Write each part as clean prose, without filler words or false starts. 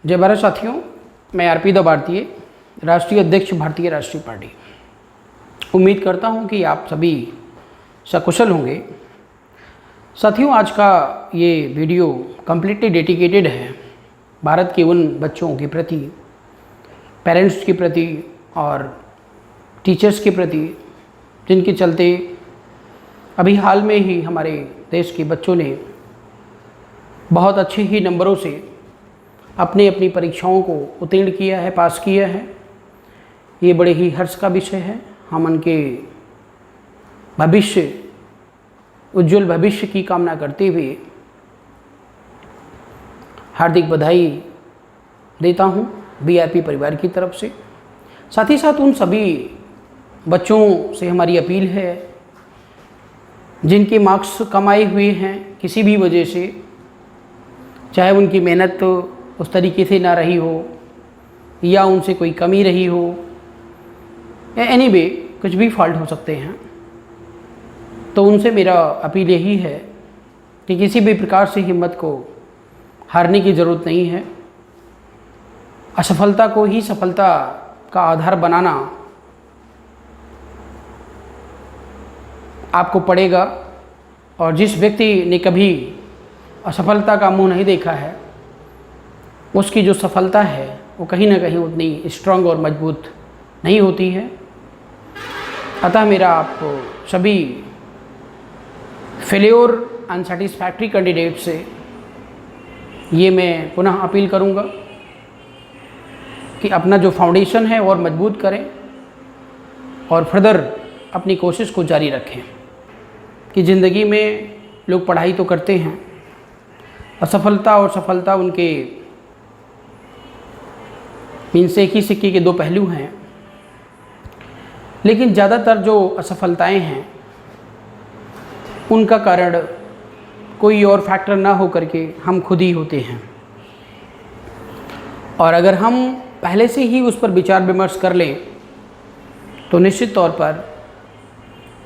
जय भारत साथियों, मैं आरपी द भारतीय, राष्ट्रीय अध्यक्ष भारतीय राष्ट्रीय पार्टी। उम्मीद करता हूं कि आप सभी सकुशल होंगे। साथियों, आज का ये वीडियो कम्प्लीटली डेडिकेटेड है भारत के उन बच्चों के प्रति, पेरेंट्स के प्रति और टीचर्स के प्रति जिनके चलते अभी हाल में ही हमारे देश के बच्चों ने बहुत अच्छे ही नंबरों से अपनी अपनी परीक्षाओं को उत्तीर्ण किया है, पास किया है। ये बड़े ही हर्ष का विषय है। हम उनके भविष्य, उज्जवल भविष्य की कामना करते हुए हार्दिक बधाई देता हूँ बीआरपी परिवार की तरफ से। साथ ही साथ उन सभी बच्चों से हमारी अपील है जिनके मार्क्स कम आए हुए हैं किसी भी वजह से, चाहे उनकी मेहनत तो उस तरीके से ना रही हो या उनसे कोई कमी रही हो या एनीवे कुछ भी फॉल्ट हो सकते हैं, तो उनसे मेरा अपील यही है कि किसी भी प्रकार से हिम्मत को हारने की ज़रूरत नहीं है। असफलता को ही सफलता का आधार बनाना आपको पड़ेगा। और जिस व्यक्ति ने कभी असफलता का मुंह नहीं देखा है, उसकी जो सफलता है वो कहीं ना कहीं उतनी स्ट्रांग और मजबूत नहीं होती है। अतः मेरा आप सभी फेल्योर अनसेटिस्फैक्ट्री कैंडिडेट से ये मैं पुनः अपील करूँगा कि अपना जो फाउंडेशन है और मजबूत करें और फर्दर अपनी कोशिश को जारी रखें। कि ज़िंदगी में लोग पढ़ाई तो करते हैं, असफलता और सफलता उनके मीन्स एक ही सिक्के के दो पहलू हैं। लेकिन ज़्यादातर जो असफलताएं हैं उनका कारण कोई और फैक्टर ना हो करके हम खुद ही होते हैं। और अगर हम पहले से ही उस पर विचार विमर्श कर लें तो निश्चित तौर पर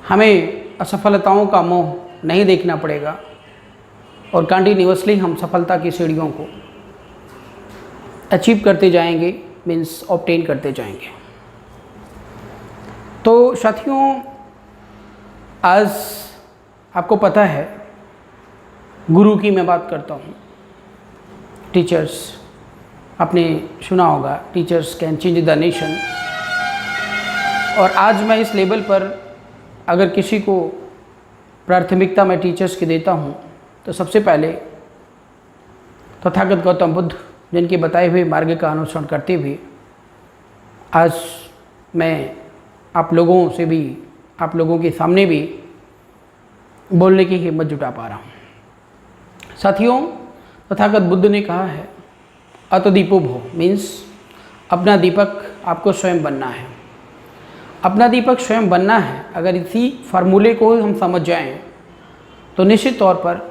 हमें असफलताओं का मुंह नहीं देखना पड़ेगा और कंटिन्यूअसली हम सफलता की सीढ़ियों को अचीव करते जाएंगे, मीन्स ऑब्टेन करते जाएंगे। तो साथियों, आज आपको पता है गुरु की मैं बात करता हूँ। टीचर्स, आपने सुना होगा teachers can change the nation. और आज मैं इस लेवल पर अगर किसी को प्राथमिकता मैं टीचर्स की देता हूँ तो सबसे पहले तथागत गौतम बुद्ध जिनके बताए हुए मार्ग का अनुसरण करते हुए आज मैं आप लोगों से भी, आप लोगों के सामने भी बोलने की हिम्मत जुटा पा रहा हूँ। साथियों, तथागत बुद्ध ने कहा है अतदीपो भव, मीन्स अपना दीपक आपको स्वयं बनना है। अपना दीपक स्वयं बनना है। अगर इसी फार्मूले को हम समझ जाएं तो निश्चित तौर पर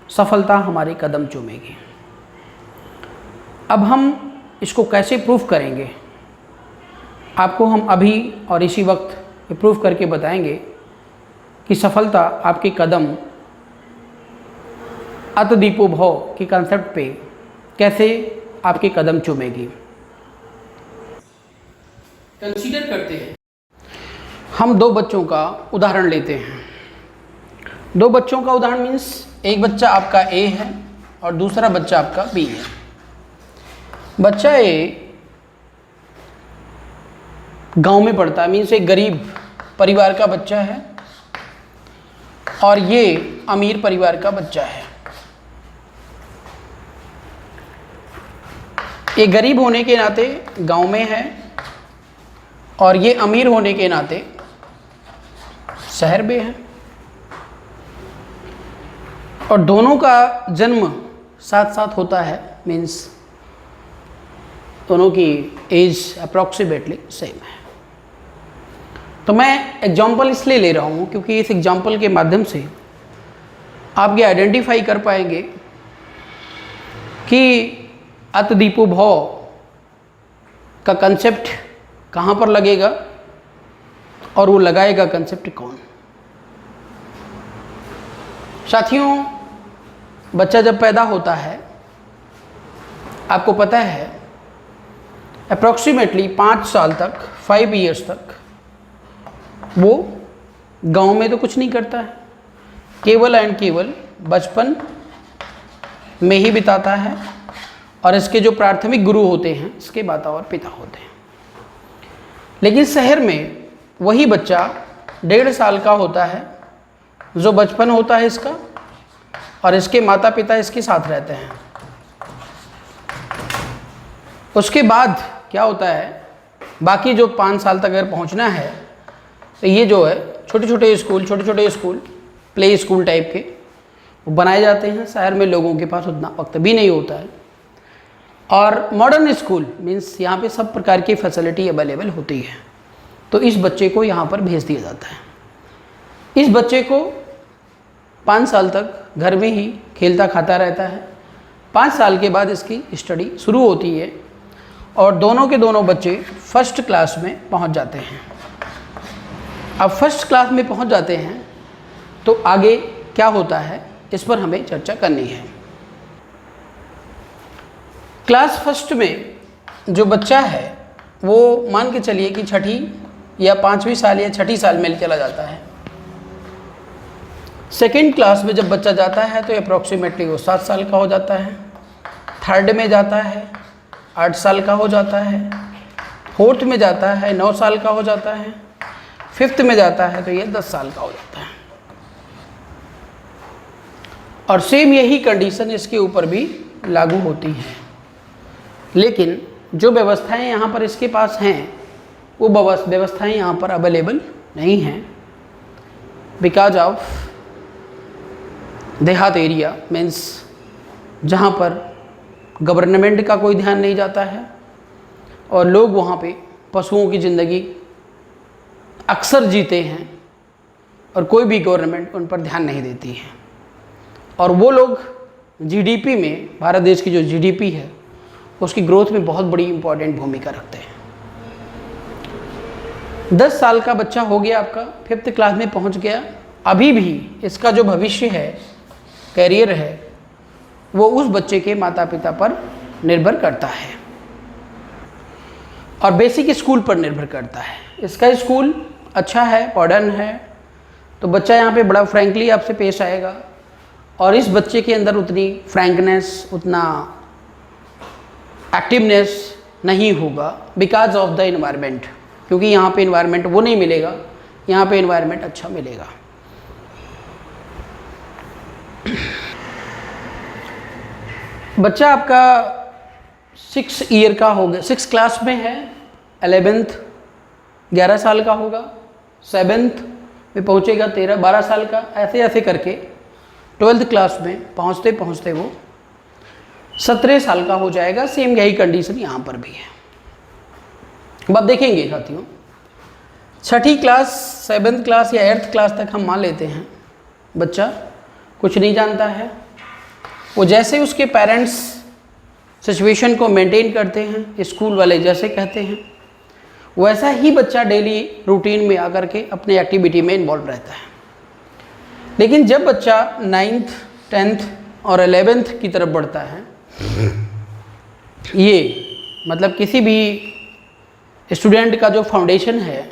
सफलता हमारे कदम चूमेगी। अब हम इसको कैसे प्रूफ करेंगे, आपको हम अभी और इसी वक्त प्रूफ करके बताएंगे कि सफलता आपके कदम अतदीपो भव के कंसेप्ट पे कैसे आपके कदम चूमेगी। कंसीडर करते हैं, हम दो बच्चों का उदाहरण लेते हैं। दो बच्चों का उदाहरण मीन्स एक बच्चा आपका ए है और दूसरा बच्चा आपका बी है। बच्चा ए गांव में पढ़ता है, मीन्स एक गरीब परिवार का बच्चा है और ये अमीर परिवार का बच्चा है। ये गरीब होने के नाते गांव में है और ये अमीर होने के नाते शहर में है। और दोनों का जन्म साथ साथ होता है, मीन्स दोनों की एज अप्रॉक्सीमेटली सेम है। तो मैं एग्जाम्पल इसलिए ले रहा हूँ क्योंकि इस एग्जाम्पल के माध्यम से आप ये आइडेंटिफाई कर पाएंगे कि अतदीपो भव का कंसेप्ट कहाँ पर लगेगा और वो लगाएगा कंसेप्ट कौन। साथियों, बच्चा जब पैदा होता है आपको पता है अप्रॉक्सीमेटली 5 साल तक, 5 ईयर्स तक वो गांव में तो कुछ नहीं करता है, केवल एंड केवल बचपन में ही बिताता है। और इसके जो प्राथमिक गुरु होते हैं इसके माता और पिता होते हैं। लेकिन शहर में वही बच्चा 1.5 साल का होता है जो बचपन होता है इसका, और इसके माता पिता इसके साथ रहते हैं। उसके बाद क्या होता है, बाकी जो 5 साल तक अगर पहुंचना है तो ये जो है छोटे छोटे स्कूल प्ले स्कूल टाइप के वो बनाए जाते हैं। शहर में लोगों के पास उतना वक्त भी नहीं होता है। और मॉडर्न स्कूल मीन्स यहाँ पे सब प्रकार की फैसिलिटी अवेलेबल होती है, तो इस बच्चे को यहाँ पर भेज दिया जाता है। इस बच्चे को 5 साल तक घर में ही खेलता खाता रहता है। 5 साल के बाद इसकी स्टडी शुरू होती है और दोनों के दोनों बच्चे फर्स्ट क्लास में पहुँच जाते हैं। अब फर्स्ट क्लास में पहुँच जाते हैं तो आगे क्या होता है इस पर हमें चर्चा करनी है। क्लास फर्स्ट में जो बच्चा है वो मान के चलिए कि 6ठी या 5वीं साल या 6ठी साल में चला जाता है। सेकेंड क्लास में जब बच्चा जाता है तो अप्रॉक्सीमेटली वो 7 साल का हो जाता है। थर्ड में जाता है 8 साल का हो जाता है। फोर्थ में जाता है 9 साल का हो जाता है। फिफ्थ में जाता है तो ये 10 साल का हो जाता है। और सेम यही कंडीशन इसके ऊपर भी लागू होती है। लेकिन जो व्यवस्थाएं यहाँ पर इसके पास हैं वो व्यवस्थाएं यहाँ पर अवेलेबल नहीं हैं, बिकॉज ऑफ देहात एरिया मीन्स जहाँ पर गवर्नमेंट का कोई ध्यान नहीं जाता है और लोग वहाँ पे पशुओं की ज़िंदगी अक्सर जीते हैं और कोई भी गवर्नमेंट उन पर ध्यान नहीं देती है। और वो लोग जीडीपी में, भारत देश की जो जीडीपी है उसकी ग्रोथ में बहुत बड़ी इंपॉर्टेंट भूमिका रखते हैं। 10 साल का बच्चा हो गया आपका, 5th क्लास में पहुंच गया। अभी भी इसका जो भविष्य है, करियर है, वो उस बच्चे के माता पिता पर निर्भर करता है और बेसिक स्कूल पर निर्भर करता है। इसका स्कूल अच्छा है, मॉडर्न है, तो बच्चा यहाँ पे बड़ा फ्रैंकली आपसे पेश आएगा और इस बच्चे के अंदर उतनी फ्रैंकनेस, उतना एक्टिवनेस नहीं होगा बिकॉज ऑफ द इन्वायरमेंट, क्योंकि यहाँ पे इन्वायरमेंट वो नहीं मिलेगा, यहाँ पे इन्वायरमेंट अच्छा मिलेगा। बच्चा आपका 6 ईयर का हो गया, 6 क्लास में है, 11th 11 साल का होगा, 7th में पहुँचेगा 12 साल का, ऐसे ऐसे करके 12th क्लास में पहुँचते पहुँचते वो 17 साल का हो जाएगा। सेम यही कंडीशन यहाँ पर भी है। अब आप देखेंगे साथियों, 6ठी क्लास, 7th क्लास या 8th क्लास तक हम मान लेते हैं बच्चा कुछ नहीं जानता है। वो जैसे उसके पेरेंट्स सिचुएशन को मेंटेन करते हैं, स्कूल वाले जैसे कहते हैं, वैसा ही बच्चा डेली रूटीन में आकर के अपने एक्टिविटी में इन्वॉल्व रहता है। लेकिन जब बच्चा 9th 10th और 11th की तरफ बढ़ता है, ये मतलब किसी भी स्टूडेंट का जो फाउंडेशन है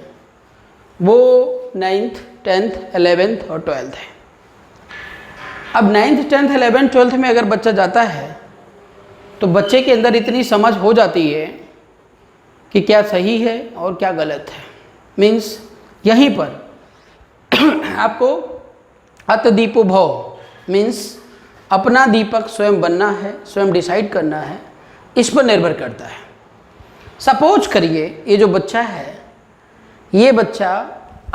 वो 9th 10th 11th और 12th है। अब 9th 10th 11th 12th में अगर बच्चा जाता है तो बच्चे के अंदर इतनी समझ हो जाती है कि क्या सही है और क्या गलत है। मीन्स यहीं पर आपको अतदीपो भव मीन्स अपना दीपक स्वयं बनना है, स्वयं डिसाइड करना है, इस पर निर्भर करता है। सपोज करिए ये जो बच्चा है, ये बच्चा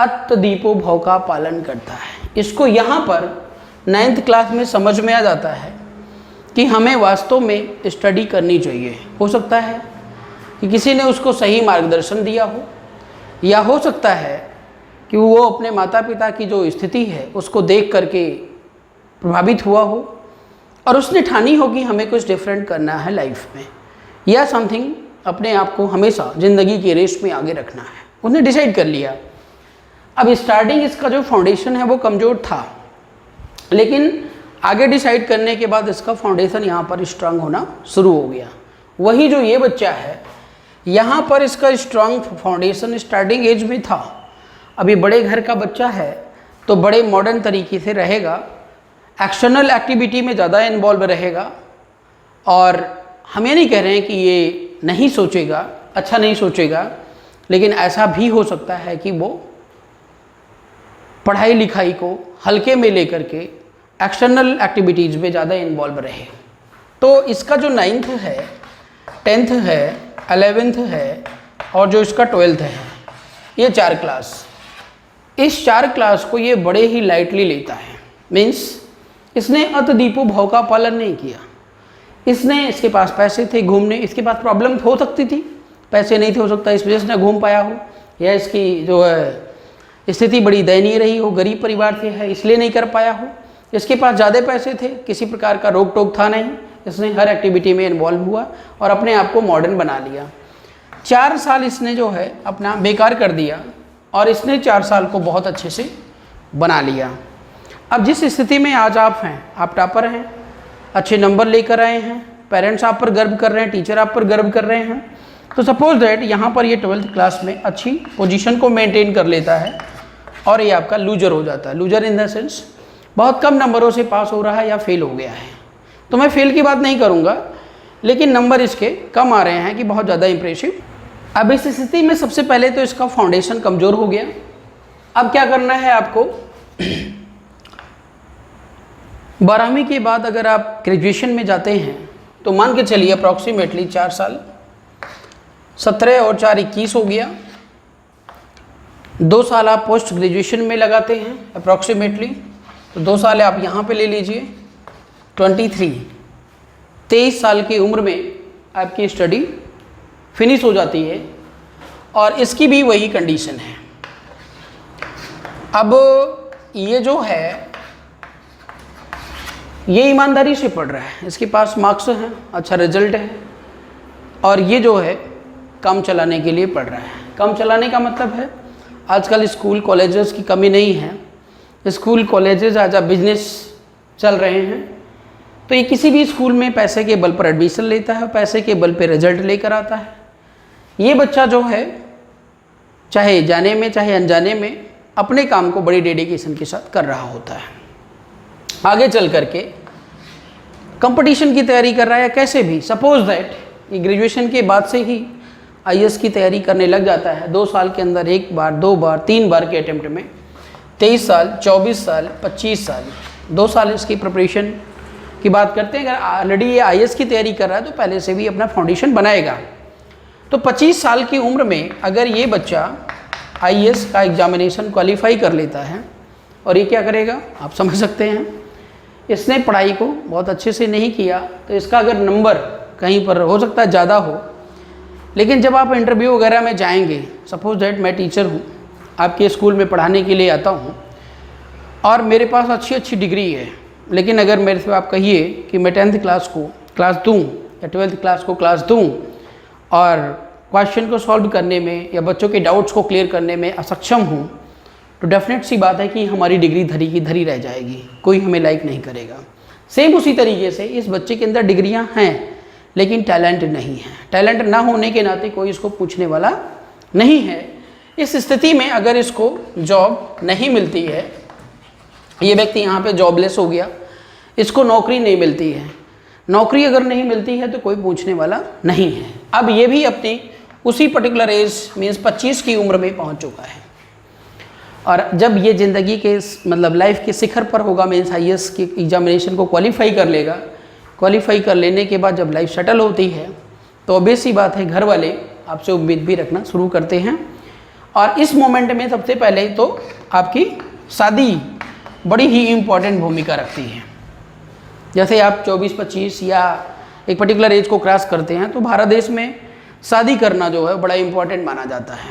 अतदीपो भव का पालन करता है। इसको यहाँ पर 9th क्लास में समझ में आ जाता है कि हमें वास्तव में स्टडी करनी चाहिए। हो सकता है कि किसी ने उसको सही मार्गदर्शन दिया हो, या हो सकता है कि वो अपने माता पिता की जो स्थिति है उसको देख करके प्रभावित हुआ हो और उसने ठानी हो कि हमें कुछ डिफरेंट करना है लाइफ में, या समथिंग अपने आप को हमेशा ज़िंदगी की रेस में आगे रखना है, उसने डिसाइड कर लिया। अब स्टार्टिंग इसका जो फाउंडेशन है वो कमज़ोर था, लेकिन आगे डिसाइड करने के बाद इसका फाउंडेशन यहाँ पर स्ट्रांग होना शुरू हो गया। वही जो ये बच्चा है यहाँ पर इसका स्ट्रांग फाउंडेशन स्टार्टिंग एज में था। अभी बड़े घर का बच्चा है तो बड़े मॉडर्न तरीके से रहेगा, एक्सटर्नल एक्टिविटी में ज़्यादा इन्वॉल्व रहेगा। और हम ये नहीं कह रहे हैं कि ये नहीं सोचेगा, अच्छा नहीं सोचेगा, लेकिन ऐसा भी हो सकता है कि वो पढ़ाई लिखाई को हल्के में लेकर के एक्सटर्नल एक्टिविटीज़ में ज़्यादा इन्वॉल्व रहे। तो इसका जो 9th है, 10th है, 11th है और जो इसका 12th है, ये 4 क्लास, इस 4 क्लास को ये बड़े ही लाइटली लेता है। मीन्स इसने अत दीपो भाव का पालन नहीं किया। इसके पास पैसे थे घूमने, इसके पास प्रॉब्लम हो सकती थी, पैसे नहीं थे, हो सकता है इस वजह से ना घूम पाया हो, या इसकी जो है स्थिति बड़ी दयनीय रही हो, गरीब परिवार से है इसलिए नहीं कर पाया हो। इसके पास ज़्यादा पैसे थे, किसी प्रकार का रोक टोक था नहीं, इसने हर एक्टिविटी में इन्वॉल्व हुआ और अपने आप को मॉडर्न बना लिया। 4 साल इसने जो है अपना बेकार कर दिया और इसने 4 साल को बहुत अच्छे से बना लिया। अब जिस स्थिति में आज आप हैं, आप टॉपर हैं, अच्छे नंबर लेकर आए हैं, पेरेंट्स आप पर गर्व कर रहे हैं, टीचर आप पर गर्व कर रहे हैं, तो सपोज दैट यहाँ पर ये 12th क्लास में अच्छी पोजीशन को मेंटेन कर लेता है और ये आपका लूजर हो जाता है। लूजर इन द सेंस बहुत कम नंबरों से पास हो रहा है या फेल हो गया है। तो मैं फेल की बात नहीं करूँगा, लेकिन नंबर इसके कम आ रहे हैं कि बहुत ज़्यादा इंप्रेसिव। अब इस स्थिति में सबसे पहले तो इसका फाउंडेशन कमज़ोर हो गया। अब क्या करना है आपको, 12वीं के बाद अगर आप ग्रेजुएशन में जाते हैं तो मान के चलिए अप्रॉक्सीमेटली 4 साल, 17 और 4 21 हो गया। 2 साल आप पोस्ट ग्रेजुएशन में लगाते हैं अप्रॉक्सीमेटली, तो 2 साल आप यहाँ पे ले लीजिए। 23 साल की उम्र में आपकी स्टडी फिनिश हो जाती है और इसकी भी वही कंडीशन है। अब ये जो है ये ईमानदारी से पढ़ रहा है, इसके पास मार्क्स हैं, अच्छा रिजल्ट है, और ये जो है काम चलाने के लिए पढ़ रहा है। काम चलाने का मतलब है आजकल स्कूल कॉलेजेस की कमी नहीं है, school colleges as a business चल रहे हैं। तो ये किसी भी स्कूल में पैसे के बल पर एडमिशन लेता है, पैसे के बल पर रिजल्ट लेकर आता है। ये बच्चा जो है चाहे जाने में चाहे अनजाने में अपने काम को बड़ी डेडिकेशन के साथ कर रहा होता है। आगे चल करके कंपटीशन की तैयारी कर रहा है, कैसे भी सपोज दैट ये ग्रेजुएशन के बाद से ही आईएएस की तैयारी करने लग जाता है। 2 साल के अंदर 1 बार 2 बार 3 बार के अटेम्प्ट में 23 साल 24 साल 25 साल 2 साल इसकी प्रिपरेशन की बात करते हैं। अगर ऑलरेडी ये आईएएस की तैयारी कर रहा है तो पहले से भी अपना फाउंडेशन बनाएगा। तो 25 साल की उम्र में अगर ये बच्चा आईएएस का एग्जामिनेशन क्वालिफाई कर लेता है, और ये क्या करेगा आप समझ सकते हैं, इसने पढ़ाई को बहुत अच्छे से नहीं किया तो इसका अगर नंबर कहीं पर हो सकता है ज़्यादा हो, लेकिन जब आप इंटरव्यू वगैरह में जाएंगे, सपोज दैट मैं टीचर हूँ, आपके स्कूल में पढ़ाने के लिए आता हूँ और मेरे पास अच्छी अच्छी डिग्री है, लेकिन अगर मेरे से आप कहिए कि मैं 10th क्लास को क्लास दूँ या 12th क्लास को क्लास दूँ और क्वेश्चन को सॉल्व करने में या बच्चों के डाउट्स को क्लियर करने में असक्षम हूँ, तो डेफिनेट सी बात है कि हमारी डिग्री धरी की धरी रह जाएगी, कोई हमें लाइक नहीं करेगा। सेम उसी तरीके से इस बच्चे के अंदर डिग्रियां हैं लेकिन टैलेंट नहीं है। टैलेंट ना होने के नाते कोई इसको पूछने वाला नहीं है। इस स्थिति में अगर इसको जॉब नहीं मिलती है, ये व्यक्ति यहाँ पे जॉबलेस हो गया, इसको नौकरी नहीं मिलती है, नौकरी अगर नहीं मिलती है तो कोई पूछने वाला नहीं है। अब ये भी अपनी उसी पर्टिकुलर एज मीन्स 25 की उम्र में पहुँच चुका है, और जब ये ज़िंदगी के मतलब लाइफ के शिखर पर होगा, मीन्स आईएएस की एग्जामिनेशन को क्वालिफाई कर लेगा, क्वालिफाई कर लेने के बाद जब लाइफ सेटल होती है तो ऑब्वियस सी बात है घर वाले आपसे उम्मीद भी रखना शुरू करते हैं। और इस मोमेंट में सबसे पहले तो आपकी शादी बड़ी ही इम्पॉर्टेंट भूमिका रखती है। जैसे आप 24-25 या एक पर्टिकुलर एज को क्रॉस करते हैं तो भारत देश में शादी करना जो है बड़ा इम्पॉर्टेंट माना जाता है।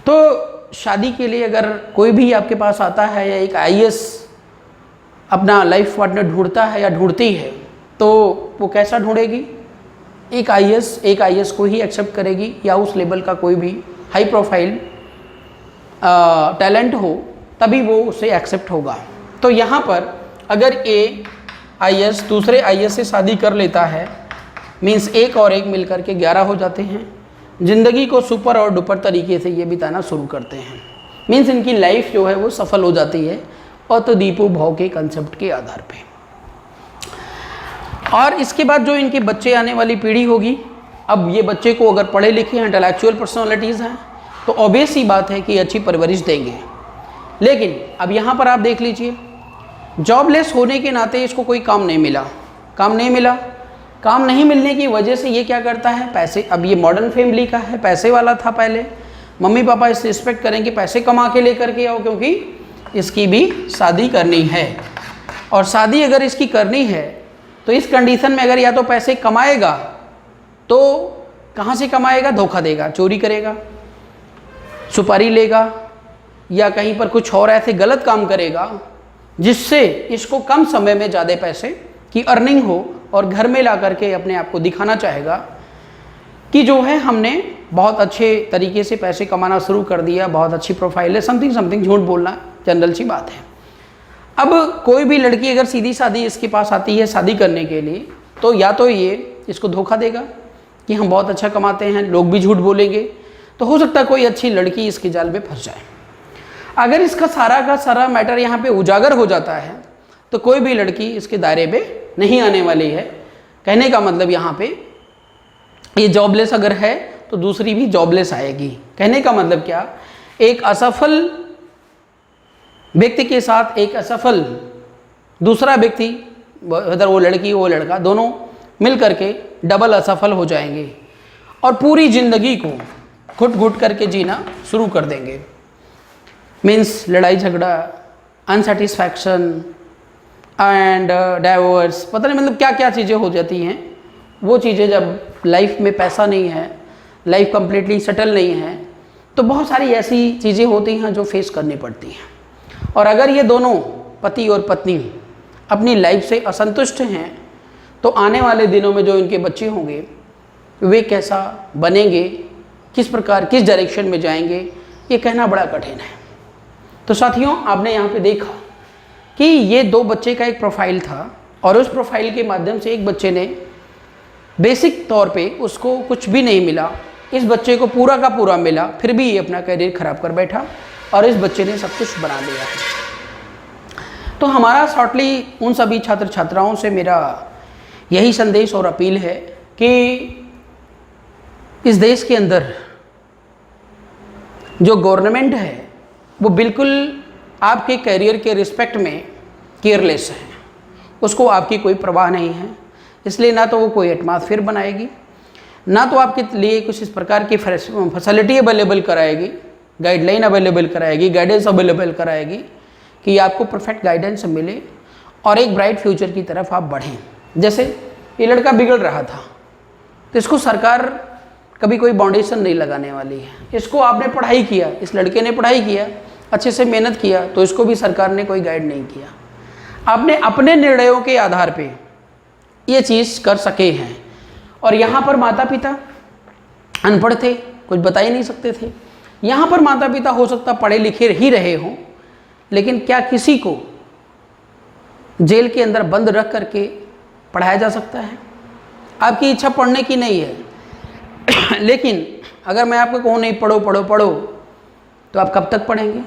तो शादी के लिए अगर कोई भी आपके पास आता है या एक आईएएस अपना लाइफ पार्टनर ढूंढता है या ढूंढती है, तो वो कैसा ढूंढेगी? एक आईएएस को ही एक्सेप्ट करेगी या उस लेवल का कोई भी हाई प्रोफाइल टैलेंट हो तभी वो उसे एक्सेप्ट होगा। तो यहाँ पर अगर ए आईएएस दूसरे आईएएस से शादी कर लेता है, मीन्स 1 और 1 मिलकर के 11 हो जाते हैं। ज़िंदगी को सुपर और डुपर तरीके से ये बिताना शुरू करते हैं। मीन्स इनकी लाइफ जो है वो सफल हो जाती है अतदीपो भाव के कंसेप्ट के आधार पे। और इसके बाद जो इनके बच्चे आने वाली पीढ़ी होगी, अब ये बच्चे को अगर पढ़े लिखे हैं, इंटेलेक्चुअल पर्सनालिटीज़ हैं, तो ऑब्वियस सी बात है कि अच्छी परवरिश देंगे। लेकिन अब यहाँ पर आप देख लीजिए, जॉबलेस होने के नाते इसको कोई काम नहीं मिला। काम नहीं मिलने की वजह से ये क्या करता है, पैसे, अब ये मॉडर्न फैमिली का है, पैसे वाला था पहले, मम्मी पापा इससे एक्सपेक्ट करेंगे पैसे कमा के लेकर के आओ, क्योंकि इसकी भी शादी करनी है। और शादी अगर इसकी करनी है तो इस कंडीशन में अगर या तो पैसे कमाएगा तो कहाँ से कमाएगा, धोखा देगा, चोरी करेगा, सुपारी लेगा, या कहीं पर कुछ और ऐसे गलत काम करेगा जिससे इसको कम समय में ज़्यादा पैसे की अर्निंग हो, और घर में ला करके अपने आप को दिखाना चाहेगा कि जो है हमने बहुत अच्छे तरीके से पैसे कमाना शुरू कर दिया, बहुत अच्छी प्रोफाइल है, समथिंग झूठ बोलना जनरल सी बात है। अब कोई भी लड़की अगर सीधी सादी इसके पास आती है शादी करने के लिए, तो या तो ये इसको धोखा देगा कि हम बहुत अच्छा कमाते हैं, लोग भी झूठ बोलेंगे, तो हो सकता है कोई अच्छी लड़की इसके जाल में फंस जाए। अगर इसका सारा का सारा मैटर यहाँ पे उजागर हो जाता है तो कोई भी लड़की इसके दायरे में नहीं आने वाली है। कहने का मतलब यहाँ पे ये जॉबलेस अगर है तो दूसरी भी जॉबलेस आएगी। कहने का मतलब क्या, एक असफल व्यक्ति के साथ एक असफल दूसरा व्यक्ति, अगर वो लड़की वो लड़का, दोनों मिल करके डबल असफल हो जाएंगे और पूरी ज़िंदगी को घुट घुट करके जीना शुरू कर देंगे। मीन्स लड़ाई झगड़ा, अनसेटिस्फैक्शन एंड डाइवोर्स, पता नहीं मतलब क्या क्या चीज़ें हो जाती हैं। वो चीज़ें जब लाइफ में पैसा नहीं है, लाइफ कम्प्लीटली सेटल नहीं है, तो बहुत सारी ऐसी चीज़ें होती हैं जो फेस करनी पड़ती हैं। और अगर ये दोनों पति और पत्नी अपनी लाइफ से असंतुष्ट हैं तो आने वाले दिनों में जो इनके बच्चे होंगे वे कैसा बनेंगे, किस प्रकार, किस डायरेक्शन में जाएंगे, ये कहना बड़ा कठिन है। तो साथियों, आपने यहाँ पे देखा कि ये दो बच्चे का एक प्रोफाइल था और उस प्रोफाइल के माध्यम से एक बच्चे ने बेसिक तौर पे उसको कुछ भी नहीं मिला, इस बच्चे को पूरा का पूरा मिला, फिर भी ये अपना करियर खराब कर बैठा और इस बच्चे ने सब कुछ बना लिया है। तो हमारा शॉर्टली उन सभी छात्र छात्राओं से मेरा यही संदेश और अपील है कि इस देश के अंदर जो गवर्नमेंट है वो बिल्कुल आपके करियर के रिस्पेक्ट में केयरलेस है, उसको आपकी कोई परवाह नहीं है। इसलिए ना तो वो कोई एटमॉस्फेयर बनाएगी, ना तो आपके लिए कुछ इस प्रकार की फैसिलिटी अवेलेबल कराएगी, गाइडलाइन अवेलेबल कराएगी, गाइडेंस अवेलेबल कराएगी कि आपको परफेक्ट गाइडेंस मिले और एक ब्राइट फ्यूचर की तरफ आप बढ़ें। जैसे ये लड़का बिगड़ रहा था तो इसको सरकार कभी कोई बाउंडेशन नहीं लगाने वाली है। इसको आपने पढ़ाई किया, इस लड़के ने पढ़ाई किया, अच्छे से मेहनत किया, तो इसको भी सरकार ने कोई गाइड नहीं किया। आपने अपने निर्णयों के आधार पे ये चीज़ कर सके हैं। और यहाँ पर माता पिता अनपढ़ थे, कुछ बता ही नहीं सकते थे। यहाँ पर माता पिता हो सकता पढ़े लिखे ही रहे हों, लेकिन क्या किसी को जेल के अंदर बंद रख करके पढ़ाया जा सकता है? आपकी इच्छा पढ़ने की नहीं है लेकिन अगर मैं आपको कहूँ नहीं पढ़ो पढ़ो पढ़ो, तो आप कब तक पढ़ेंगे?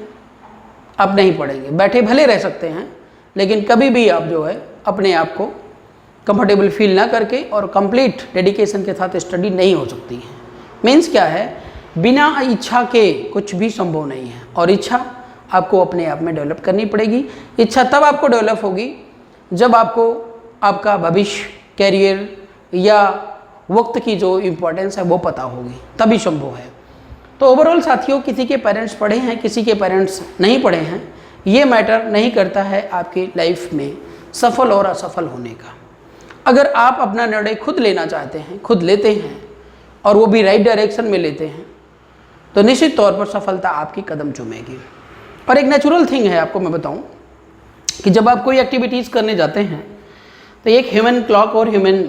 आप नहीं पढ़ेंगे, बैठे भले रह सकते हैं, लेकिन कभी भी आप जो है अपने आप को कंफर्टेबल फील ना करके और कंप्लीट डेडिकेशन के साथ स्टडी नहीं हो सकती है। मीन्स क्या है, बिना इच्छा के कुछ भी संभव नहीं है और इच्छा आपको अपने आप में डेवलप करनी पड़ेगी। इच्छा तब आपको डेवलप होगी जब आपको आपका भविष्य, कैरियर या वक्त की जो इम्पोर्टेंस है वो पता होगी, तभी संभव है। तो ओवरऑल साथियों, किसी के पेरेंट्स पढ़े हैं, किसी के पेरेंट्स नहीं पढ़े हैं, ये मैटर नहीं करता है आपकी लाइफ में सफल और असफल होने का। अगर आप अपना निर्णय खुद लेना चाहते हैं, खुद लेते हैं और वो भी राइट डायरेक्शन में लेते हैं, तो निश्चित तौर पर सफलता आपकी कदम चूमेगी। और एक नेचुरल थिंग है, आपको मैं बताऊं कि जब आप कोई एक्टिविटीज़ करने जाते हैं तो एक ह्यूमन क्लॉक और ह्यूमन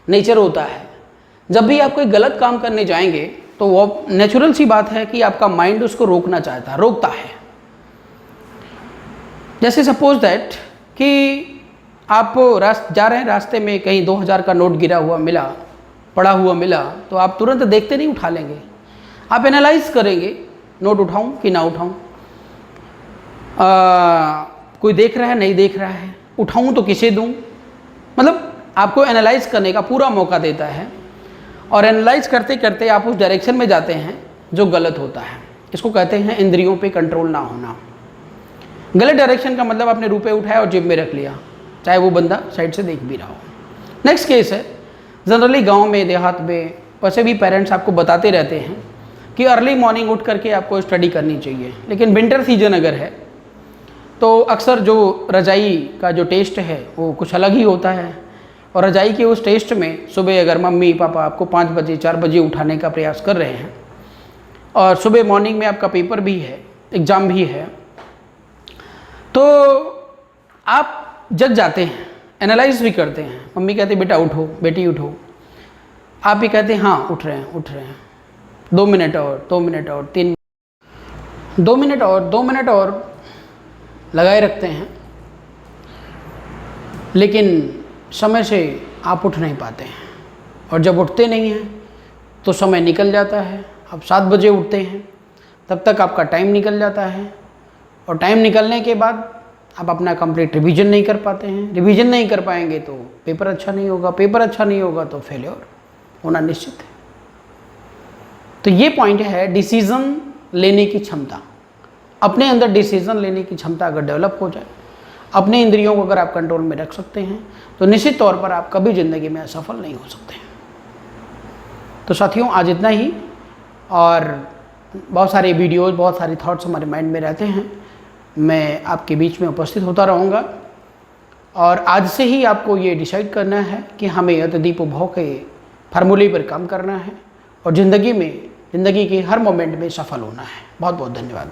नेचर होता है। जब भी आप कोई गलत काम करने जाएंगे तो वो नेचुरल सी बात है कि आपका माइंड उसको रोकता है। जैसे सपोज दैट कि आप जा रहे हैं, रास्ते में कहीं 2000 का नोट गिरा हुआ मिला, पड़ा हुआ मिला तो आप तुरंत देखते नहीं उठा लेंगे, आप एनालाइज करेंगे, नोट उठाऊं कि ना उठाऊं, कोई देख रहा है नहीं देख रहा है, उठाऊं तो किसे दूं, मतलब आपको एनालाइज करने का पूरा मौका देता है। और एनालाइज करते करते आप उस डायरेक्शन में जाते हैं जो गलत होता है। इसको कहते हैं इंद्रियों पे कंट्रोल ना होना। गलत डायरेक्शन का मतलब आपने रुपए उठाया और जेब में रख लिया, चाहे वो बंदा साइड से देख भी रहा हो। नेक्स्ट केस है, जनरली गांव में देहात में वैसे भी पेरेंट्स आपको बताते रहते हैं कि अर्ली मॉर्निंग उठ करके आपको स्टडी करनी चाहिए, लेकिन विंटर सीजन अगर है तो अक्सर जो रजाई का जो टेस्ट है वो कुछ अलग ही होता है। और रजाई के उस टेस्ट में सुबह अगर मम्मी पापा आपको 5 बजे 4 बजे उठाने का प्रयास कर रहे हैं और सुबह मॉर्निंग में आपका पेपर भी है, एग्ज़ाम भी है, तो आप जग जाते हैं, एनालाइज भी करते हैं। मम्मी कहते बेटा उठो, बेटी उठो, आप भी कहते हैं हाँ उठ रहे हैं उठ रहे हैं, 2 मिनट और 2 मिनट और 3 2 मिनट और 2 मिनट और लगाए रखते हैं, लेकिन समय से आप उठ नहीं पाते हैं। और जब उठते नहीं हैं तो समय निकल जाता है। आप 7 बजे उठते हैं, तब तक आपका टाइम निकल जाता है, और टाइम निकलने के बाद आप अपना कंप्लीट रिवीजन नहीं कर पाते हैं। रिवीजन नहीं कर पाएंगे तो पेपर अच्छा नहीं होगा, पेपर अच्छा नहीं होगा तो फेलियर होना निश्चित है। तो ये पॉइंट है डिसीज़न लेने की क्षमता। अपने अंदर डिसीज़न लेने की क्षमता अगर डेवलप हो जाए, अपने इंद्रियों को अगर आप कंट्रोल में रख सकते हैं, तो निश्चित तौर पर आप कभी ज़िंदगी में असफल नहीं हो सकते। तो साथियों, आज इतना ही। और बहुत सारे वीडियोज़, बहुत सारे थॉट्स हमारे माइंड में रहते हैं। मैं आपके बीच में उपस्थित होता रहूँगा। और आज से ही आपको ये डिसाइड करना है कि हमें अत्यधिक उपभोग के फार्मूले पर काम करना है और ज़िंदगी के हर मोमेंट में सफल होना है। बहुत बहुत धन्यवाद।